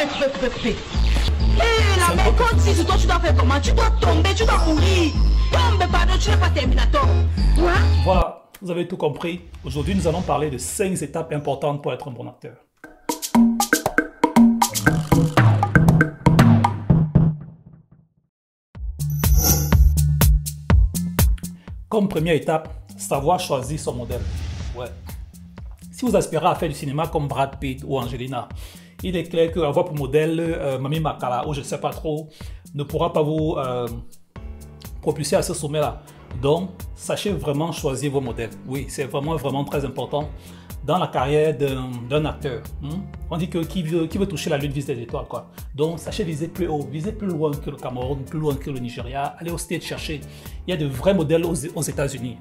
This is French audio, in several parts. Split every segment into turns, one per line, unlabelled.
La main compte si toi tu dois faire comment? Tu dois tomber, tu dois mourir. Tombe, pardon, tu n'es pas Terminator.
Voilà, vous avez tout compris. Aujourd'hui, nous allons parler de 5 étapes importantes pour être un bon acteur. Comme première étape, savoir choisir son modèle. Ouais. Si vous aspirez à faire du cinéma comme Brad Pitt ou Angelina, il est clair qu'avoir pour modèle Mami Makala ou je ne sais pas trop ne pourra pas vous propulser à ce sommet-là. Donc, sachez vraiment choisir vos modèles. Oui, c'est vraiment très important dans la carrière d'un acteur. On dit que qui veut toucher la lune vise des étoiles, quoi. Donc, sachez viser plus haut, viser plus loin que le Cameroun, plus loin que le Nigeria. Allez au stage chercher. Il y a de vrais modèles aux États-Unis.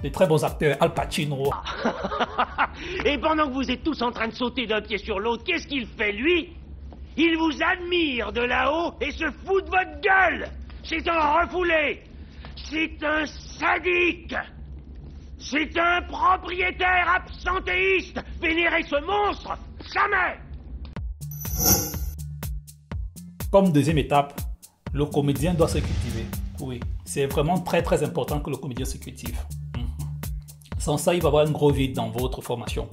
Des très bons acteurs, Al Pacino.
Et pendant que vous êtes tous en train de sauter d'un pied sur l'autre, qu'est-ce qu'il fait, lui? Il vous admire de là-haut et se fout de votre gueule. C'est un refoulé. C'est un sadique. C'est un propriétaire absentéiste. Vénérez ce monstre, jamais.
Comme deuxième étape, le comédien doit se cultiver. Oui, c'est vraiment très important que le comédien se cultive. Sans ça, il va y avoir un gros vide dans votre formation.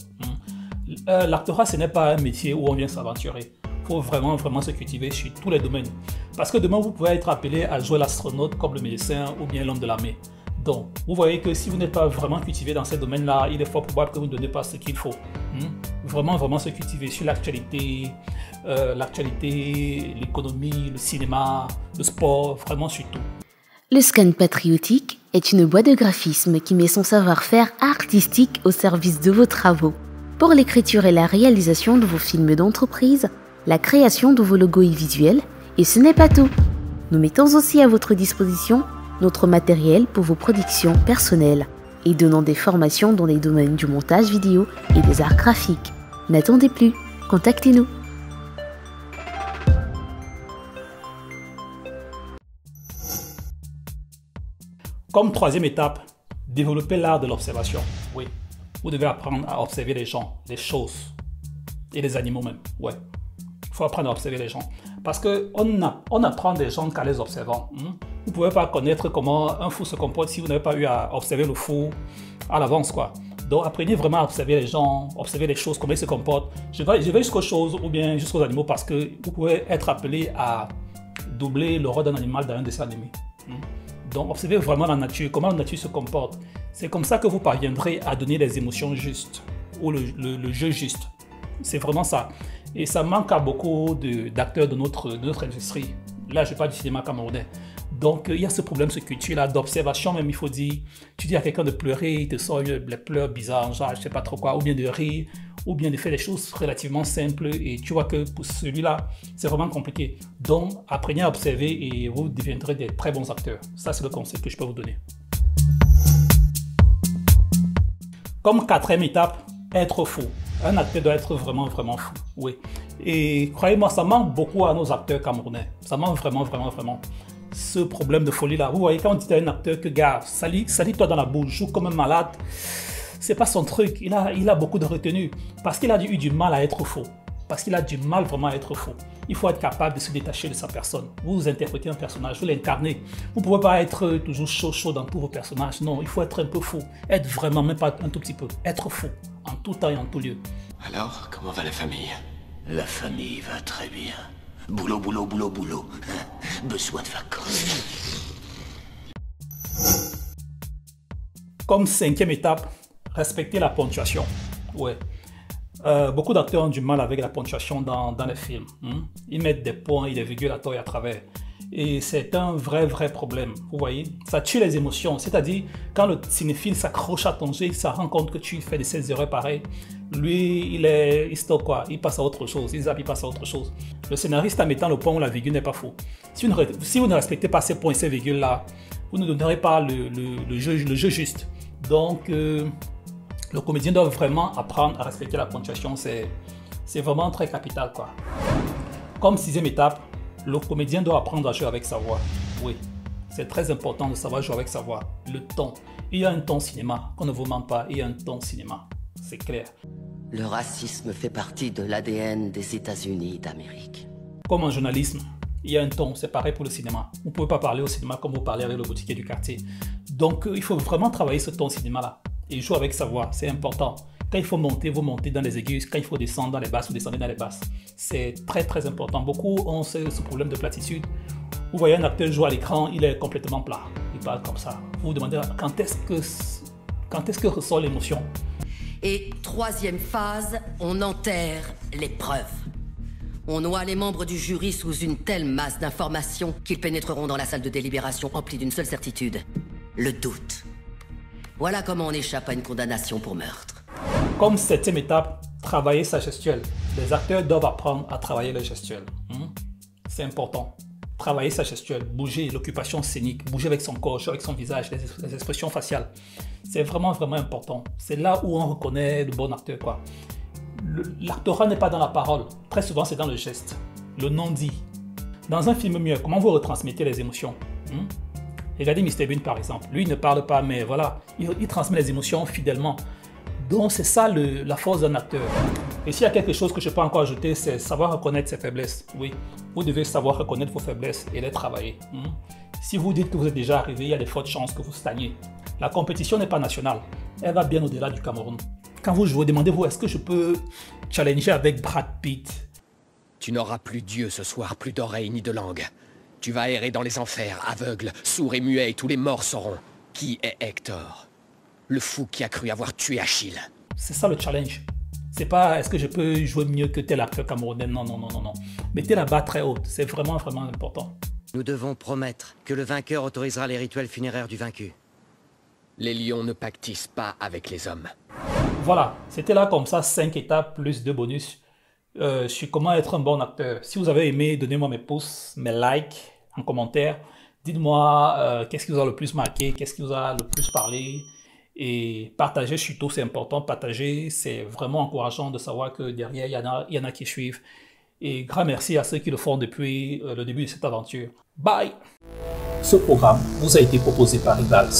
L'actorat, ce n'est pas un métier où on vient s'aventurer. Il faut vraiment se cultiver sur tous les domaines. Parce que demain, vous pouvez être appelé à jouer l'astronaute comme le médecin ou bien l'homme de l'armée. Donc, vous voyez que si vous n'êtes pas vraiment cultivé dans ces domaines-là, il est fort probable que vous ne donnez pas ce qu'il faut. Vraiment se cultiver sur l'actualité, l'économie, le cinéma, le sport, vraiment sur tout.
Le Scan Patriotique est une boîte de graphisme qui met son savoir-faire artistique au service de vos travaux. Pour l'écriture et la réalisation de vos films d'entreprise, la création de vos logos et visuels, et ce n'est pas tout. Nous mettons aussi à votre disposition notre matériel pour vos productions personnelles et donnant des formations dans les domaines du montage vidéo et des arts graphiques. N'attendez plus, contactez-nous.
Comme troisième étape, développer l'art de l'observation. Oui, vous devez apprendre à observer les gens, les choses et les animaux même. Ouais, il faut apprendre à observer les gens. Parce qu'on apprend des gens qu'à les observant. Vous ne pouvez pas connaître comment un fou se comporte si vous n'avez pas eu à observer le fou à l'avance, quoi. Donc apprenez vraiment à observer les gens, observer les choses, comment ils se comportent. Je vais jusqu'aux choses ou bien jusqu'aux animaux parce que vous pouvez être appelé à doubler le rôle d'un animal dans un dessin animé. Donc observez vraiment la nature, comment la nature se comporte. C'est comme ça que vous parviendrez à donner les émotions justes ou le jeu juste. C'est vraiment ça. Et ça manque à beaucoup d'acteurs de notre industrie. Là, je parle du cinéma camerounais. Donc, il y a ce problème, ce culture-là d'observation, même il faut dire. Tu dis à quelqu'un de pleurer, il te sort les pleurs bizarres, genre je sais pas trop quoi, ou bien de rire, ou bien de faire des choses relativement simples. Et tu vois que pour celui-là, c'est vraiment compliqué. Donc, apprenez à observer et vous deviendrez des très bons acteurs. Ça, c'est le conseil que je peux vous donner. Comme quatrième étape, être fou. Un acteur doit être vraiment fou, oui. Et croyez-moi, ça manque beaucoup à nos acteurs camerounais. Ça manque vraiment. Ce problème de folie-là. Vous voyez, quand on dit à un acteur que, gars, salis-toi dans la bouche, joue comme un malade, c'est pas son truc. Il a beaucoup de retenue. Parce qu'il a eu du mal à être faux. Parce qu'il a du mal vraiment à être faux. Il faut être capable de se détacher de sa personne. Vous interprétez un personnage, vous l'incarnez. Vous ne pouvez pas être toujours chaud dans tous vos personnages. Non, il faut être un peu fou. Être vraiment, même pas un tout petit peu. Être fou. En tout temps et en tout lieu.
Alors, comment va la famille? La famille va très bien. Boulot. Besoin de vacances.
Comme cinquième étape, respecter la ponctuation. Ouais. Beaucoup d'acteurs ont du mal avec la ponctuation dans les films. Ils mettent des points et des virgules à tort et à travers. Et c'est un vrai problème. Vous voyez, ça tue les émotions. C'est-à-dire, quand le cinéphile s'accroche à ton jeu, il se rend compte que tu fais de ces erreurs pareilles. Lui, il stocke quoi. Il passe à autre chose. Il zappe, il passe à autre chose. Le scénariste, en mettant le point où la virgule n'est pas faux. Si vous ne respectez pas ces points et ces virgules-là, vous ne donnerez pas le jeu juste. Donc, le comédien doit vraiment apprendre à respecter la ponctuation. C'est vraiment très capital, quoi. Comme sixième étape, le comédien doit apprendre à jouer avec sa voix. Oui, c'est très important de savoir jouer avec sa voix. Le ton. Il y a un ton cinéma, qu'on ne vous ment pas, il y a un ton cinéma. C'est clair.
Le racisme fait partie de l'ADN des États-Unis d'Amérique.
Comme en journalisme, il y a un ton, c'est pareil pour le cinéma. Vous ne pouvez pas parler au cinéma comme vous parlez avec le boutiquier du quartier. Donc, il faut vraiment travailler ce ton cinéma-là. Et jouer avec sa voix, c'est important. Quand il faut monter, vous montez dans les aigus. Quand il faut descendre dans les basses, vous descendez dans les basses. C'est très très important. Beaucoup ont ce problème de platitude. Vous voyez un acteur jouer à l'écran, il est complètement plat. Il parle comme ça. Vous vous demandez quand est-ce que ressort l'émotion.
Et troisième phase, on enterre les preuves. On noie les membres du jury sous une telle masse d'informations qu'ils pénétreront dans la salle de délibération emplie d'une seule certitude, le doute. Voilà comment on échappe à une condamnation pour meurtre.
Comme septième étape, travailler sa gestuelle. Les acteurs doivent apprendre à travailler leur gestuelle. C'est important. Travailler sa gestuelle, bouger, l'occupation scénique, bouger avec son corps, avec son visage, les expressions faciales. C'est vraiment, vraiment important. C'est là où on reconnaît le bon acteur, quoi. L'actorat n'est pas dans la parole. Très souvent, c'est dans le geste. Le non-dit. Dans un film muet, comment vous retransmettez les émotions? Regardez Mr. Bean, par exemple. Lui, il ne parle pas, mais voilà, il transmet les émotions fidèlement. Donc, c'est ça la force d'un acteur. Et s'il y a quelque chose que je peux encore ajouter, c'est savoir reconnaître ses faiblesses. Oui, vous devez savoir reconnaître vos faiblesses et les travailler. Si vous dites que vous êtes déjà arrivé, il y a de fortes chances que vous stagnez. La compétition n'est pas nationale. Elle va bien au-delà du Cameroun. Quand vous jouez, demandez-vous, est-ce que je peux challenger avec Brad Pitt?
Tu n'auras plus Dieu ce soir, plus d'oreilles ni de langue. Tu vas errer dans les enfers, aveugle, sourd et muet, et tous les morts sauront qui est Hector, le fou qui a cru avoir tué Achille.
C'est ça le challenge. C'est pas est-ce que je peux jouer mieux que tel acteur camerounais. Non, non, non, non, non. Mettez la barre très haute. C'est vraiment, vraiment important.
Nous devons promettre que le vainqueur autorisera les rituels funéraires du vaincu.
Les lions ne pactisent pas avec les hommes.
Voilà, c'était là comme ça 5 étapes plus 2 bonus sur comment être un bon acteur. Si vous avez aimé, donnez-moi mes pouces, mes likes en commentaire. Dites-moi qu'est-ce qui vous a le plus marqué, qu'est-ce qui vous a le plus parlé. Et partagez surtout, c'est important. Partager, c'est vraiment encourageant de savoir que derrière, il y en a qui suivent. Et grand merci à ceux qui le font depuis le début de cette aventure. Bye! Ce programme vous a été proposé par Rivals.